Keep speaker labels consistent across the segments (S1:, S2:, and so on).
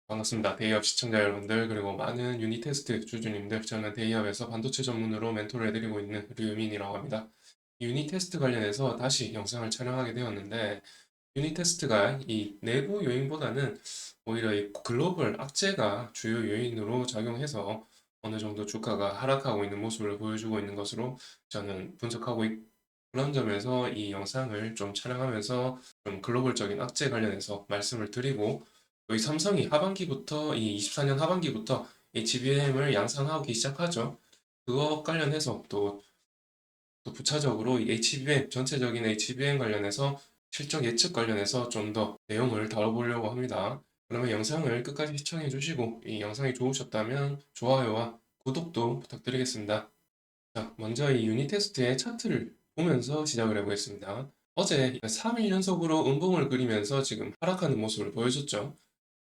S1: 반갑습니다. 데이업 시청자 여러분들, 그리고 많은 유닛 테스트 주주님들, 저는 데이업에서 반도체 전문으로 멘토를 해드리고 있는 류유민이라고 합니다. 유닛 테스트 관련해서 다시 영상을 촬영하게 되었는데, 유닛 테스트가 이 내부 요인보다는 오히려 이 글로벌 악재가 주요 요인으로 작용해서 어느 정도 주가가 하락하고 있는 모습을 보여주고 있는 것으로 저는 분석하고 그런 점에서 이 영상을 좀 촬영하면서 좀 글로벌적인 악재 관련해서 말씀을 드리고, 또 이 삼성이 하반기부터 이 24년 하반기부터 HBM을 양산하기 시작하죠. 그거 관련해서 또 부차적으로 이 HBM 전체적인 HBM 관련해서 실적 예측 관련해서 좀 더 내용을 다뤄보려고 합니다. 그러면 영상을 끝까지 시청해 주시고 이 영상이 좋으셨다면 좋아요와 구독도 부탁드리겠습니다. 자, 먼저 이 유닛 테스트의 차트를 보면서 시작을 해보겠습니다. 어제 3일 연속으로 음봉을 그리면서 지금 하락하는 모습을 보여줬죠.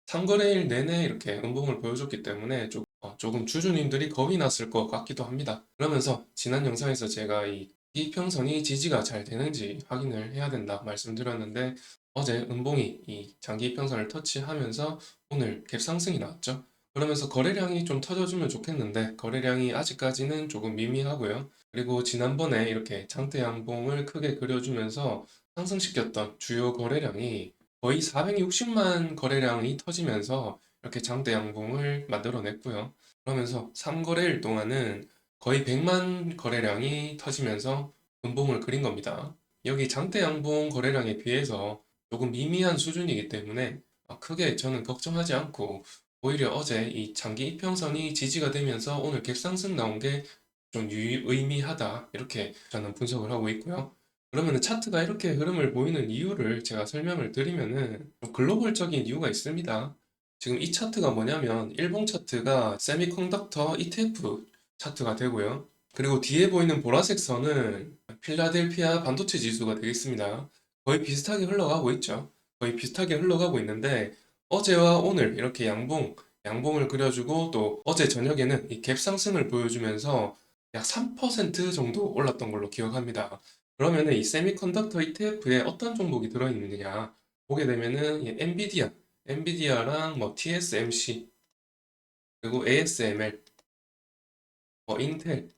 S1: 3거래일 내내 이렇게 음봉을 보여줬기 때문에 조금 주주님들이 겁이 났을 것 같기도 합니다. 그러면서 지난 영상에서 제가 이 이평선이 지지가 잘 되는지 확인을 해야 된다 말씀드렸는데, 어제 음봉이 이 장기 이평선을 터치하면서 오늘 갭 상승이 나왔죠. 그러면서 거래량이 좀 터져주면 좋겠는데 거래량이 아직까지는 조금 미미하고요. 그리고 지난번에 이렇게 장대 양봉을 크게 그려주면서 상승시켰던 주요 거래량이 거의 460만 거래량이 터지면서 이렇게 장대 양봉을 만들어냈고요. 그러면서 3거래일 동안은 거의 100만 거래량이 터지면서 음봉을 그린 겁니다. 여기 장대 양봉 거래량에 비해서 조금 미미한 수준이기 때문에 크게 저는 걱정하지 않고, 오히려 어제 이 장기 이평선이 지지가 되면서 오늘 갭상승 나온 게 좀 유의미하다, 이렇게 저는 분석을 하고 있고요. 그러면 차트가 이렇게 흐름을 보이는 이유를 제가 설명을 드리면은 좀 글로벌적인 이유가 있습니다. 지금 이 차트가 뭐냐면 일봉 차트가 세미컨덕터 ETF 차트가 되고요. 그리고 뒤에 보이는 보라색 선은 필라델피아 반도체 지수가 되겠습니다. 거의 비슷하게 흘러가고 있죠. 거의 비슷하게 흘러가고 있는데, 어제와 오늘 이렇게 양봉을 그려주고, 또 어제 저녁에는 이 갭 상승을 보여주면서 약 3% 정도 올랐던 걸로 기억합니다. 그러면은 이 세미컨덕터 ETF에 어떤 종목이 들어있느냐 보게 되면은 이 엔비디아랑 뭐 TSMC, 그리고 ASML, 뭐 인텔,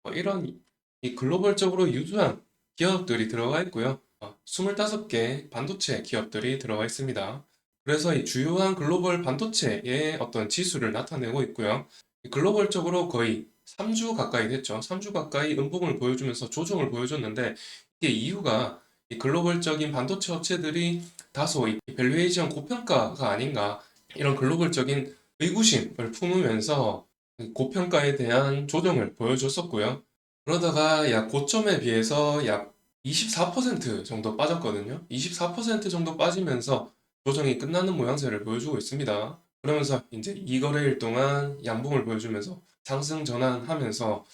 S1: 뭐 이런 이 글로벌적으로 유수한 기업들이 들어가 있고요. 25개 반도체 기업들이 들어가 있습니다. 그래서 이 주요한 글로벌 반도체의 어떤 지수를 나타내고 있고요. 글로벌적으로 거의 3주 가까이 됐죠. 3주 가까이 음봉을 보여주면서 조정을 보여줬는데, 이게 이유가 이 글로벌적인 반도체 업체들이 다소 이 밸류에이션 고평가가 아닌가, 이런 글로벌적인 의구심을 품으면서 고평가에 대한 조정을 보여줬었고요. 그러다가 약 고점에 비해서 약 24% 정도 빠졌거든요. 24% 정도 빠지면서 조정이 끝나는 모양새를 보여주고 있습니다. 그러면서 이제 2거래일 동안 양봉을 보여주면서 상승 전환하면서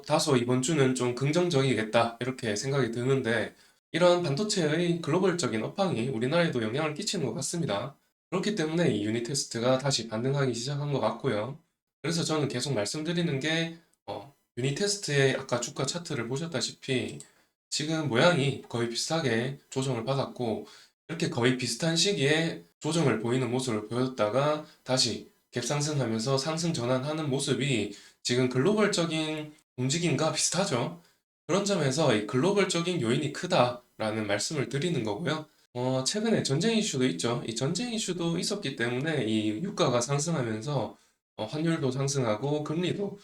S1: 다소 이번 주는 좀 긍정적이겠다, 이렇게 생각이 드는데, 이런 반도체의 글로벌적인 업황이 우리나라에도 영향을 끼치는 것 같습니다. 그렇기 때문에 이 유닛 테스트가 다시 반등하기 시작한 것 같고요. 그래서 저는 계속 말씀드리는 게, 유닛 테스트의 아까 주가 차트를 보셨다시피 지금 모양이 거의 비슷하게 조정을 받았고, 이렇게 거의 비슷한 시기에 조정을 보이는 모습을 보였다가 다시 갭상승하면서 상승 전환하는 모습이 지금 글로벌적인 움직임과 비슷하죠. 그런 점에서 이 글로벌적인 요인이 크다라는 말씀을 드리는 거고요. 최근에 전쟁 이슈도 있죠. 이 전쟁 이슈도 있었기 때문에 이 유가가 상승하면서 환율도 상승하고 금리도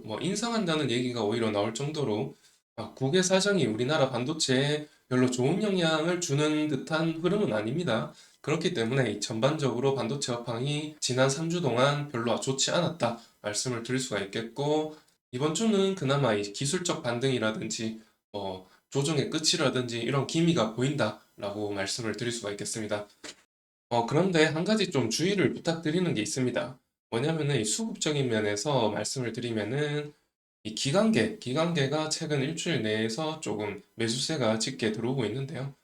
S1: 뭐 인상한다는 얘기가 오히려 나올 정도로 국외 사정이 우리나라 반도체에 별로 좋은 영향을 주는 듯한 흐름은 아닙니다. 그렇기 때문에 이 전반적으로 반도체 업황이 지난 3주 동안 별로 좋지 않았다 말씀을 드릴 수가 있겠고, 이번 주는 그나마 이 기술적 반등이라든지 조정의 끝이라든지 이런 기미가 보인다라고 말씀을 드릴 수가 있겠습니다. 그런데 한 가지 좀 주의를 부탁드리는 게 있습니다. 뭐냐면은 이 수급적인 면에서 말씀을 드리면은 이 기관계가 최근 일주일 내에서 조금 매수세가 짙게 들어오고 있는데요.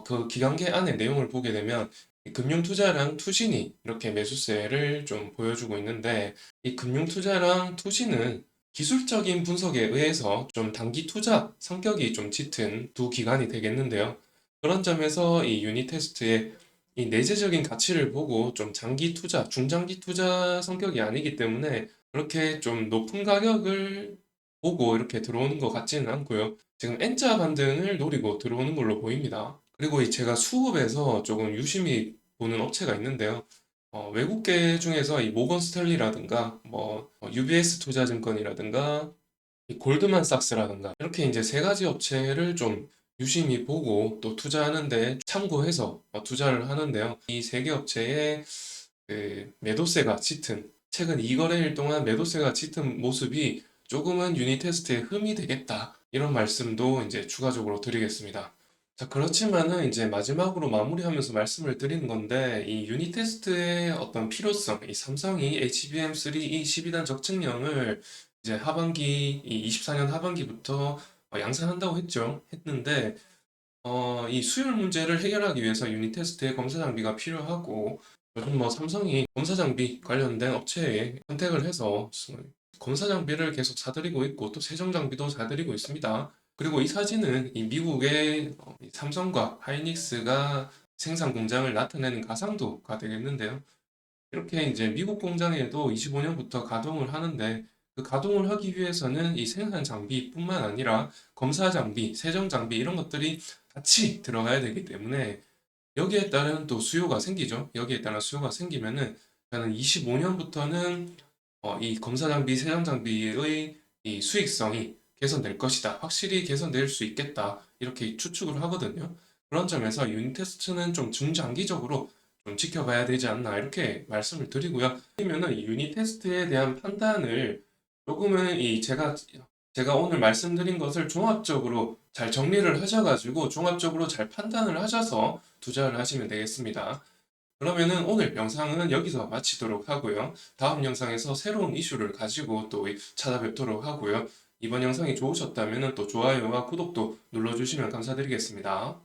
S1: 그 기관계 안에 내용을 보게 되면 이 금융투자랑 투신이 이렇게 매수세를 좀 보여주고 있는데, 이 금융투자랑 투신은 기술적인 분석에 의해서 좀 단기 투자 성격이 좀 짙은 두 기관이 되겠는데요. 그런 점에서 이 유닛 테스트에 이 내재적인 가치를 보고 좀 장기 투자, 중장기 투자 성격이 아니기 때문에 그렇게 좀 높은 가격을 보고 이렇게 들어오는 것 같지는 않고요. 지금 N자 반등을 노리고 들어오는 걸로 보입니다. 그리고 이 제가 수급에서 조금 유심히 보는 업체가 있는데요. 외국계 중에서 이 모건 스탠리라든가 뭐 UBS 투자증권이라든가 이 골드만삭스라든가 이렇게 이제 세 가지 업체를 좀 유심히 보고 또 투자하는데 참고해서 투자를 하는데요. 이 세 개 업체의 그 매도세가 짙은 최근 2거래일 동안 매도세가 짙은 모습이 조금은 유닛 테스트에 흠이 되겠다. 이런 말씀도 이제 추가적으로 드리겠습니다. 자, 그렇지만은 이제 마지막으로 마무리하면서 말씀을 드리는 건데, 이 유닛 테스트의 어떤 필요성, 이 삼성이 HBM3 이 12단 적층령을 이제 하반기, 이 24년 하반기부터 양산한다고 했는데, 이 수율 문제를 해결하기 위해서 유닛 테스트에 검사 장비가 필요하고, 요즘 뭐 삼성이 검사 장비 관련된 업체에 컨택을 해서 검사 장비를 계속 사들이고 있고, 또 세정 장비도 사들이고 있습니다. 그리고 이 사진은 이 미국의 이 삼성과 하이닉스가 생산 공장을 나타내는 가상도가 되겠는데요. 이렇게 이제 미국 공장에도 25년부터 가동을 하는데 그 가동을 하기 위해서는 이 생산 장비뿐만 아니라 검사 장비, 세정 장비 이런 것들이 같이 들어가야 되기 때문에 여기에 따른 또 수요가 생기죠. 여기에 따른 수요가 생기면은 저는 25년부터는 이 검사 장비, 세정 장비의 이 수익성이 개선될 것이다. 확실히 개선될 수 있겠다. 이렇게 추측을 하거든요. 그런 점에서 유닛 테스트는 좀 중장기적으로 좀 지켜봐야 되지 않나 이렇게 말씀을 드리고요. 그러면은 이 유닛 테스트에 대한 판단을 조금은 이 제가 오늘 말씀드린 것을 종합적으로 잘 정리를 하셔가지고 종합적으로 잘 판단을 하셔서 투자를 하시면 되겠습니다. 그러면은 오늘 영상은 여기서 마치도록 하고요. 다음 영상에서 새로운 이슈를 가지고 또 찾아뵙도록 하고요. 이번 영상이 좋으셨다면 또 좋아요와 구독도 눌러주시면 감사드리겠습니다.